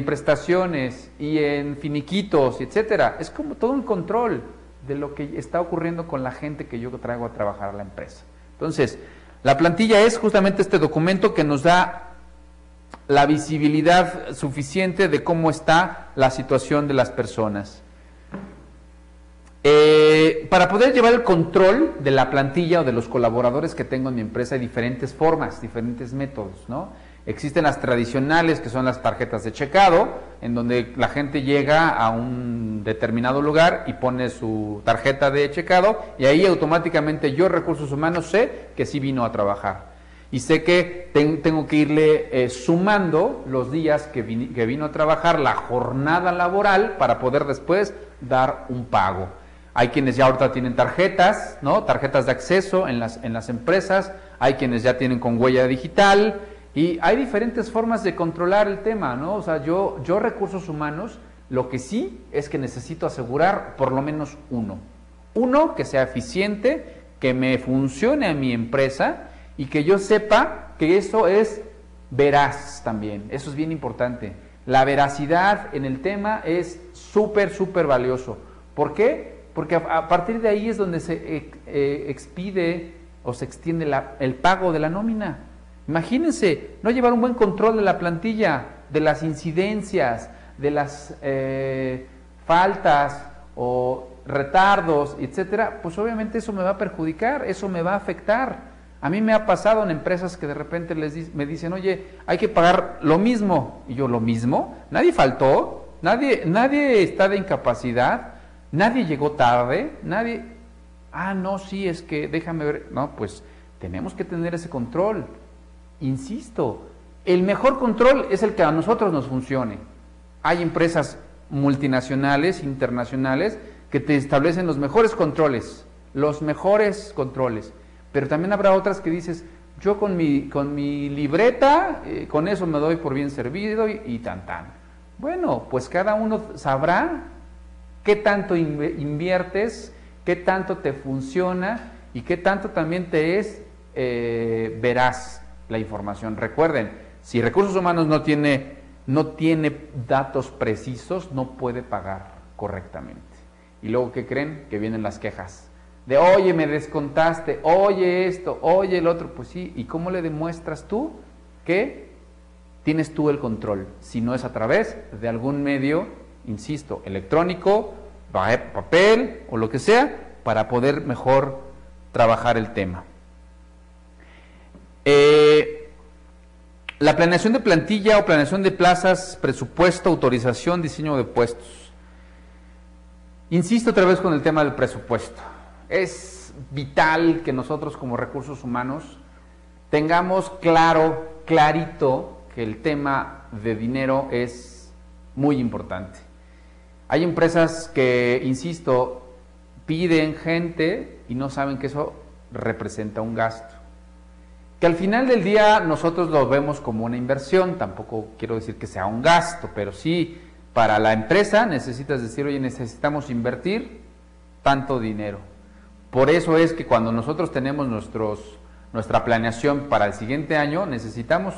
prestaciones, y en finiquitos, etcétera. Es como todo un control. de lo que está ocurriendo con la gente que yo traigo a trabajar a la empresa. Entonces, la plantilla es justamente este documento que nos da la visibilidad suficiente de cómo está la situación de las personas. Para poder llevar el control de la plantilla o de los colaboradores que tengo en mi empresa hay diferentes formas, diferentes métodos, ¿no? Existen las tradicionales, que son las tarjetas de checado, en donde la gente llega a un determinado lugar y pone su tarjeta de checado, y ahí automáticamente yo, recursos humanos, sé que sí vino a trabajar. Y sé que tengo que irle sumando los días que vino a trabajar, la jornada laboral, para poder después dar un pago. Hay quienes ya ahorita tienen tarjetas, ¿no? Tarjetas de acceso en las empresas, hay quienes ya tienen con huella digital, y hay diferentes formas de controlar el tema, ¿no? O sea, yo recursos humanos, lo que sí es que necesito asegurar por lo menos uno que sea eficiente, que me funcione a mi empresa y que yo sepa que eso es veraz también. Eso es bien importante. La veracidad en el tema es súper valioso. ¿Por qué? Porque a partir de ahí es donde se expide o se extiende el pago de la nómina. Imagínense, no llevar un buen control de la plantilla, de las incidencias, de las faltas o retardos, etcétera, pues obviamente eso me va a perjudicar, eso me va a afectar. A mí me ha pasado en empresas que de repente me dicen, oye, hay que pagar lo mismo. Y yo, ¿lo mismo? Nadie faltó, nadie está de incapacidad, nadie llegó tarde, nadie... Ah, no, sí, es que déjame ver. No, pues tenemos que tener ese control. Insisto, el mejor control es el que a nosotros nos funcione. Hay empresas multinacionales, internacionales, que te establecen los mejores controles, pero también habrá otras que dices, yo con mi libreta, con eso me doy por bien servido y tan. Bueno, pues cada uno sabrá qué tanto inviertes, qué tanto te funciona y qué tanto también te es veraz la información. Recuerden, si recursos humanos no tiene datos precisos, no puede pagar correctamente. Y luego, ¿qué creen? Que vienen las quejas de, oye, me descontaste, oye esto, oye el otro. Pues sí, ¿y cómo le demuestras tú que tienes tú el control? Si no es a través de algún medio, insisto, electrónico, papel o lo que sea, para poder mejor trabajar el tema. La planeación de plantilla o planeación de plazas, presupuesto, autorización, diseño de puestos. Insisto otra vez con el tema del presupuesto. Es vital que nosotros como recursos humanos tengamos clarito que el tema de dinero es muy importante. Hay empresas que, insisto, piden gente y no saben que eso representa un gasto. Que al final del día nosotros lo vemos como una inversión, tampoco quiero decir que sea un gasto, pero sí, para la empresa necesitas decir, oye, necesitamos invertir tanto dinero. Por eso es que cuando nosotros tenemos nuestra planeación para el siguiente año, necesitamos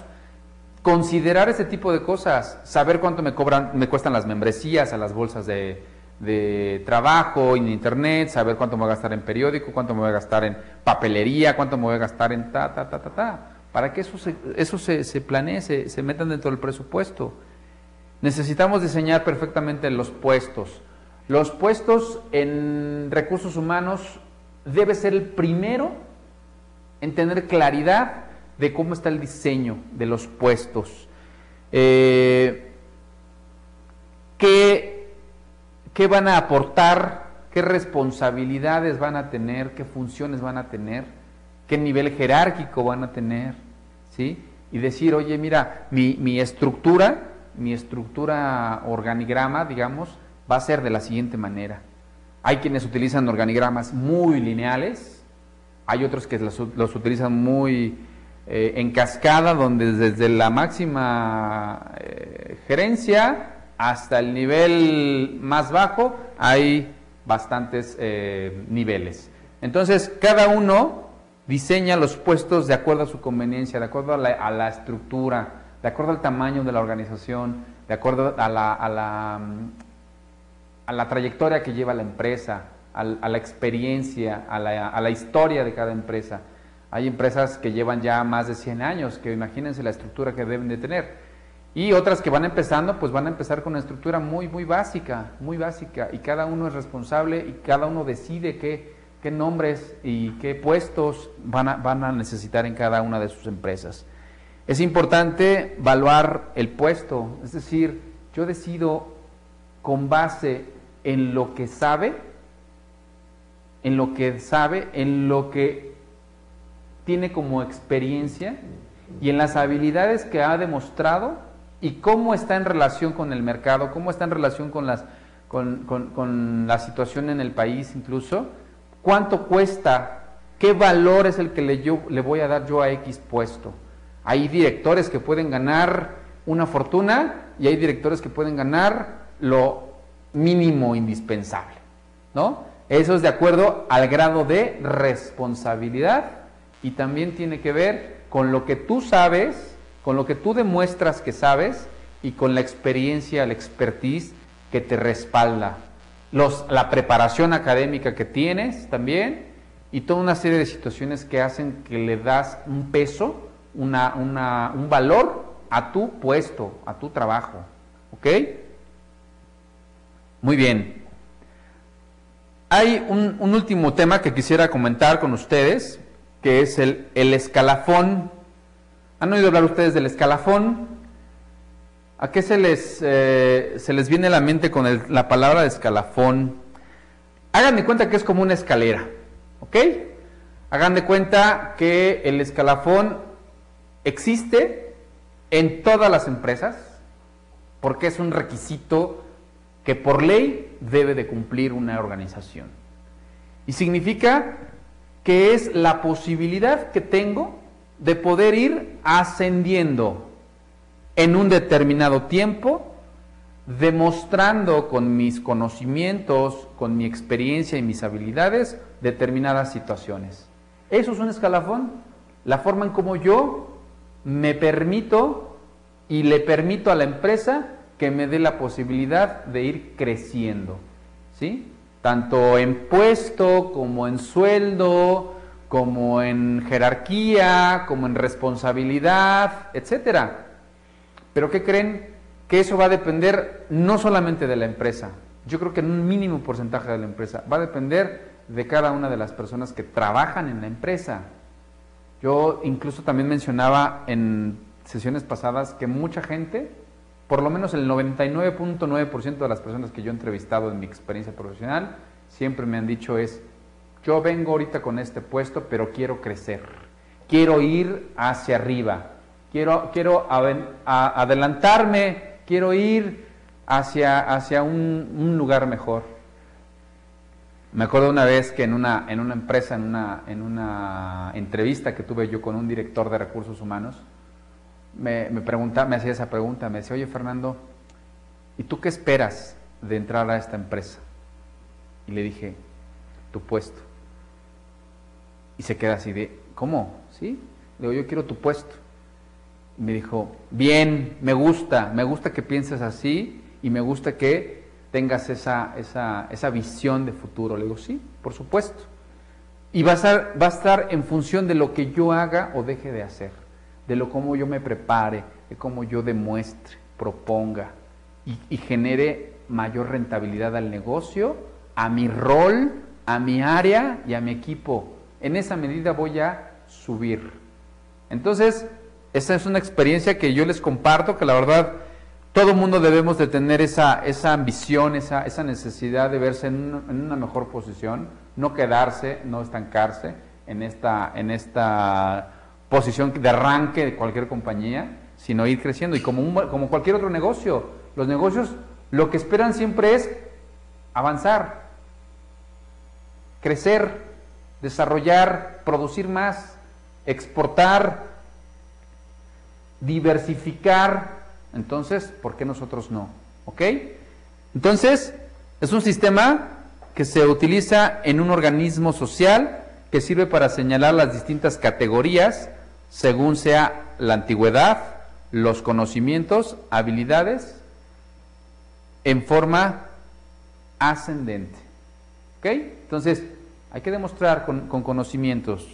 considerar ese tipo de cosas, saber cuánto me cuestan las membresías a las bolsas de trabajo, en internet, saber cuánto me voy a gastar en periódico, cuánto me voy a gastar en papelería, cuánto me voy a gastar en para que eso se planee, se metan dentro del presupuesto. Necesitamos diseñar perfectamente los puestos. Los puestos en recursos humanos debe ser el primero en tener claridad de cómo está el diseño de los puestos. ¿Qué van a aportar? ¿Qué responsabilidades van a tener? ¿Qué funciones van a tener? ¿Qué nivel jerárquico van a tener? ¿Sí? Y decir, oye, mira, mi estructura organigrama, digamos, va a ser de la siguiente manera. Hay quienes utilizan organigramas muy lineales, hay otros que los utilizan muy en cascada, donde desde la máxima gerencia hasta el nivel más bajo hay bastantes niveles. Entonces, cada uno diseña los puestos de acuerdo a su conveniencia, de acuerdo a la estructura, de acuerdo al tamaño de la organización, de acuerdo a la trayectoria que lleva la empresa, a la experiencia, a la historia de cada empresa. Hay empresas que llevan ya más de 100 años, que imagínense la estructura que deben de tener. Y otras que van empezando, pues van a empezar con una estructura muy básica, y cada uno es responsable y cada uno decide qué nombres y qué puestos van a necesitar en cada una de sus empresas. Es importante evaluar el puesto, es decir, yo decido con base en lo que sabe, en lo que tiene como experiencia y en las habilidades que ha demostrado y cómo está en relación con el mercado, cómo está en relación con la situación en el país incluso, cuánto cuesta, qué valor es el que le voy a dar yo a X puesto. Hay directores que pueden ganar una fortuna y hay directores que pueden ganar lo mínimo indispensable, ¿no? Eso es de acuerdo al grado de responsabilidad y también tiene que ver con lo que tú sabes, con lo que tú demuestras que sabes y con la experiencia, la expertise que te respalda. La preparación académica que tienes también y toda una serie de situaciones que hacen que le das un peso, un valor a tu puesto, a tu trabajo. ¿Ok? Muy bien. Hay un último tema que quisiera comentar con ustedes, que es el escalafón. ¿Han oído hablar ustedes del escalafón? ¿A qué se les viene a la mente con la palabra de escalafón? Hagan de cuenta que es como una escalera, ¿ok? Hagan de cuenta que el escalafón existe en todas las empresas, porque es un requisito que por ley debe de cumplir una organización. Y significa que es la posibilidad que tengo de poder ir ascendiendo en un determinado tiempo, demostrando con mis conocimientos, con mi experiencia y mis habilidades, determinadas situaciones. Eso es un escalafón, la forma en cómo yo me permito y le permito a la empresa que me dé la posibilidad de ir creciendo, ¿sí? Tanto en puesto, como en sueldo, como en jerarquía, como en responsabilidad, etcétera. Pero ¿qué creen? Que eso va a depender no solamente de la empresa, yo creo que en un mínimo porcentaje de la empresa, va a depender de cada una de las personas que trabajan en la empresa. Yo incluso también mencionaba en sesiones pasadas que mucha gente, por lo menos el 99.9% de las personas que yo he entrevistado en mi experiencia profesional, siempre me han dicho yo vengo ahorita con este puesto, pero quiero crecer, quiero ir hacia arriba, quiero adelantarme, quiero ir hacia un lugar mejor. Me acuerdo una vez que en una empresa, en una entrevista que tuve yo con un director de recursos humanos, me hacía esa pregunta, me decía, oye Fernando, ¿y tú qué esperas de entrar a esta empresa? Y le dije, tu puesto. Y se queda así de, ¿cómo? ¿Sí? Le digo, yo quiero tu puesto. Y me dijo, bien, me gusta que pienses así y me gusta que tengas esa visión de futuro. Le digo, sí, por supuesto. Y va a estar en función de lo que yo haga o deje de hacer, de cómo yo me prepare, de cómo yo demuestre, proponga y genere mayor rentabilidad al negocio, a mi rol, a mi área y a mi equipo. En esa medida voy a subir. Entonces, esa es una experiencia que yo les comparto, que la verdad todo mundo debemos de tener esa ambición, esa necesidad de verse en una mejor posición, no quedarse, no estancarse en esta posición de arranque de cualquier compañía, sino ir creciendo. Y como cualquier otro negocio, los negocios lo que esperan siempre es avanzar, crecer, desarrollar, producir más, exportar, diversificar. Entonces, ¿por qué nosotros no? ¿Ok? Entonces, es un sistema que se utiliza en un organismo social que sirve para señalar las distintas categorías según sea la antigüedad, los conocimientos, habilidades, en forma ascendente. ¿Ok? Entonces, hay que demostrar con conocimientos.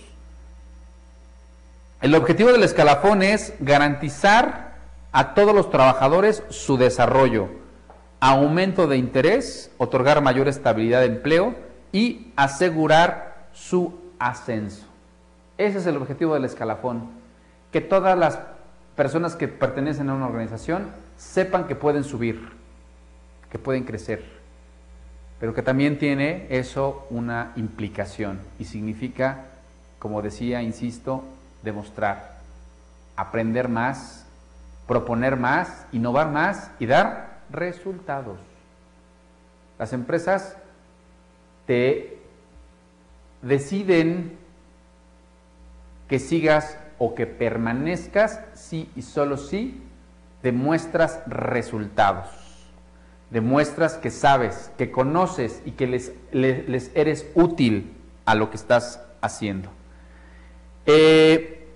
El objetivo del escalafón es garantizar a todos los trabajadores su desarrollo, aumento de interés, otorgar mayor estabilidad de empleo y asegurar su ascenso. Ese es el objetivo del escalafón, que todas las personas que pertenecen a una organización sepan que pueden subir, que pueden crecer, pero que también tiene eso una implicación y significa, como decía, insisto, demostrar, aprender más, proponer más, innovar más y dar resultados. Las empresas te deciden que sigas o que permanezcas si y solo si demuestras resultados, demuestras que sabes, que conoces y que les eres útil a lo que estás haciendo.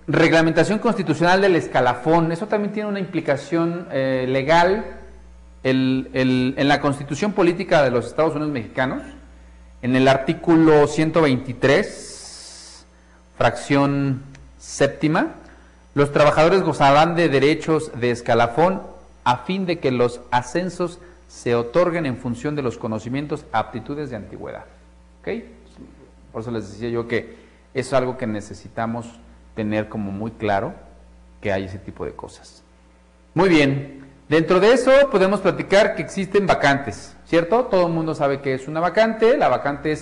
Reglamentación constitucional del escalafón, eso también tiene una implicación legal. En la Constitución Política de los Estados Unidos Mexicanos, en el artículo 123, fracción séptima, los trabajadores gozarán de derechos de escalafón a fin de que los ascensos se otorguen en función de los conocimientos, aptitudes y antigüedad. ¿Ok? Por eso les decía yo que es algo que necesitamos tener como muy claro, que hay ese tipo de cosas. Muy bien, dentro de eso podemos platicar que existen vacantes, ¿cierto? Todo el mundo sabe que es una vacante. La vacante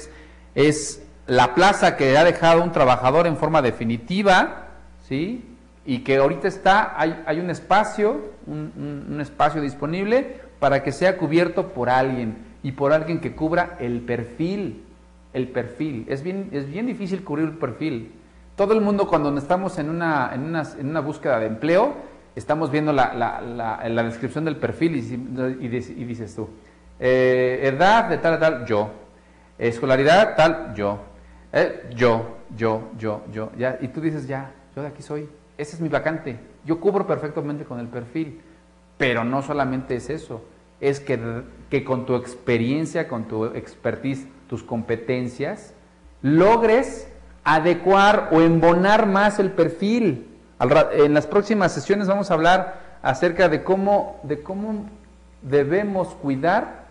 es la plaza que ha dejado un trabajador en forma definitiva, ¿sí? Y que ahorita hay un espacio, un espacio disponible para que sea cubierto por alguien, y por alguien que cubra el perfil. Es bien difícil cubrir el perfil. Todo el mundo, cuando estamos en una búsqueda de empleo, estamos viendo la descripción del perfil y dices tú, edad de tal a tal, yo, escolaridad tal, yo, ya, y tú dices, ya, yo de aquí soy, esa es mi vacante, yo cubro perfectamente con el perfil. Pero no solamente es eso, es que con tu experiencia, con tu expertise, tus competencias, logres adecuar o embonar más el perfil. En las próximas sesiones vamos a hablar acerca de cómo debemos cuidar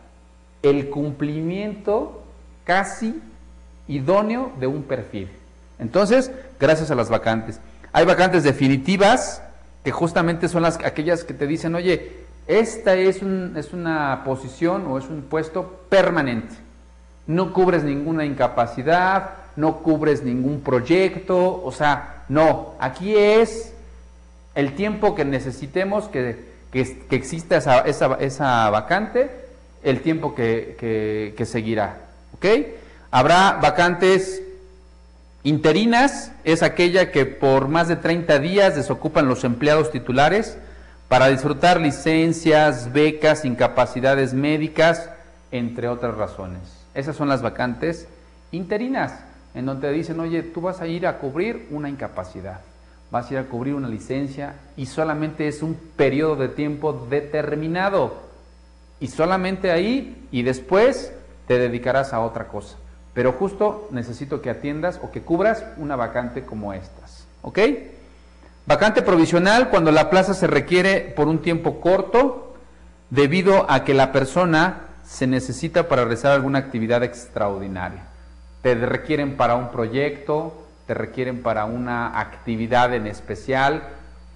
el cumplimiento casi idóneo de un perfil. Entonces, gracias a las vacantes. Hay vacantes definitivas, que justamente son aquellas que te dicen, oye, esta es una posición o es un puesto permanente. No cubres ninguna incapacidad, no cubres ningún proyecto, o sea, no, aquí es el tiempo que necesitemos que exista esa vacante, el tiempo que seguirá, ¿ok? Habrá vacantes interinas, es aquella que por más de 30 días desocupan los empleados titulares para disfrutar licencias, becas, incapacidades médicas, entre otras razones. Esas son las vacantes interinas, en donde te dicen, oye, tú vas a ir a cubrir una incapacidad, vas a ir a cubrir una licencia y solamente es un periodo de tiempo determinado y solamente ahí, y después te dedicarás a otra cosa. Pero justo necesito que atiendas o que cubras una vacante como estas, ¿ok? Vacante provisional, cuando la plaza se requiere por un tiempo corto debido a que la persona se necesita para realizar alguna actividad extraordinaria. Te requieren para un proyecto, te requieren para una actividad en especial.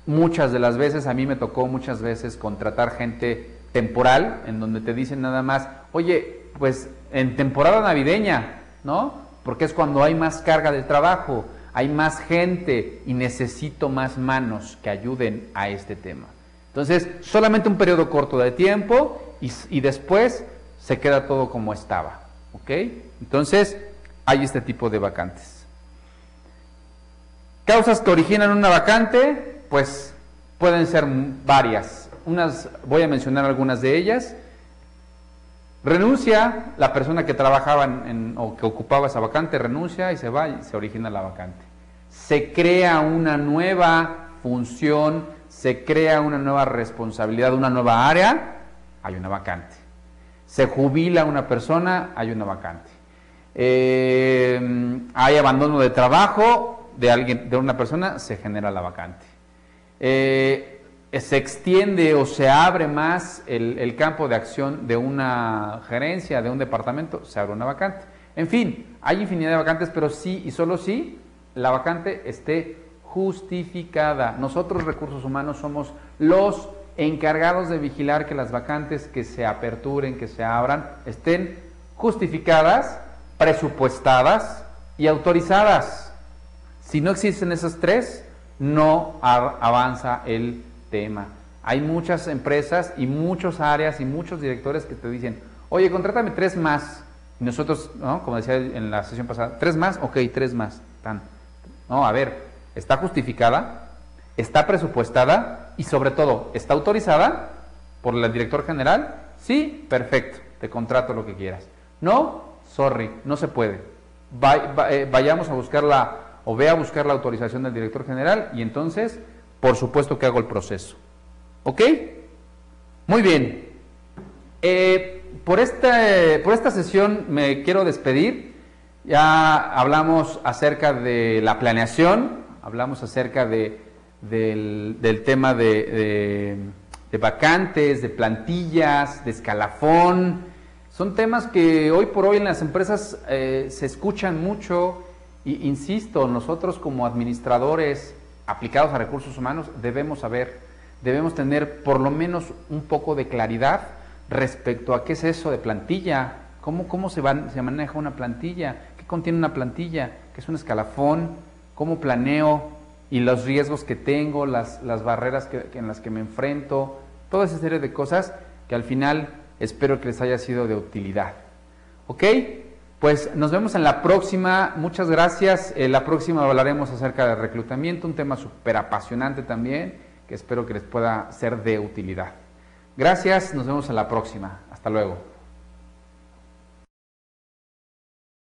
Muchas de las veces, a mí me tocó muchas veces contratar gente temporal, en donde te dicen nada más, oye, pues en temporada navideña, ¿no? Porque es cuando hay más carga de trabajo, hay más gente y necesito más manos que ayuden a este tema. Entonces, solamente un periodo corto de tiempo y después se queda todo como estaba, ¿ok? Entonces, hay este tipo de vacantes. Causas que originan una vacante, pues pueden ser varias. Voy a mencionar algunas de ellas. Renuncia, la persona que trabajaba o que ocupaba esa vacante renuncia y se va y se origina la vacante. Se crea una nueva función, se crea una nueva responsabilidad, una nueva área, hay una vacante. Se jubila una persona, hay una vacante. hay abandono de trabajo de alguien, de una persona, se genera la vacante. Se extiende o se abre más el campo de acción de una gerencia, de un departamento, se abre una vacante. En fin, hay infinidad de vacantes, pero sí y solo si la vacante esté justificada. Nosotros, recursos humanos, somos los encargados de vigilar que las vacantes que se aperturen, que se abran, estén justificadas, presupuestadas y autorizadas. Si no existen esas tres, no avanza el tema. Hay muchas empresas y muchas áreas y muchos directores que te dicen, oye, contrátame 3 más. Y nosotros, ¿no? Como decía en la sesión pasada, 3 más, ok, 3 más. No, a ver, ¿está justificada? ¿Está presupuestada? Y sobre todo, ¿está autorizada por el director general? Sí, perfecto, te contrato lo que quieras. No, sorry, no se puede. Vayamos a buscarla, o ve a buscar la autorización del director general y entonces, por supuesto que hago el proceso. ¿Ok? Muy bien. Por esta sesión me quiero despedir. Ya hablamos acerca de la planeación, hablamos acerca del tema de vacantes, de plantillas, de escalafón. Son temas que hoy por hoy en las empresas se escuchan mucho. Y insisto, nosotros como administradores aplicados a recursos humanos debemos tener por lo menos un poco de claridad respecto a qué es eso de plantilla, cómo se maneja una plantilla, qué contiene una plantilla, qué es un escalafón, cómo planeo y los riesgos que tengo, las barreras en las que me enfrento, toda esa serie de cosas que al final espero que les haya sido de utilidad. ¿Ok? Pues nos vemos en la próxima, muchas gracias. La próxima hablaremos acerca del reclutamiento, un tema súper apasionante también, que espero que les pueda ser de utilidad. Gracias, nos vemos en la próxima. Hasta luego.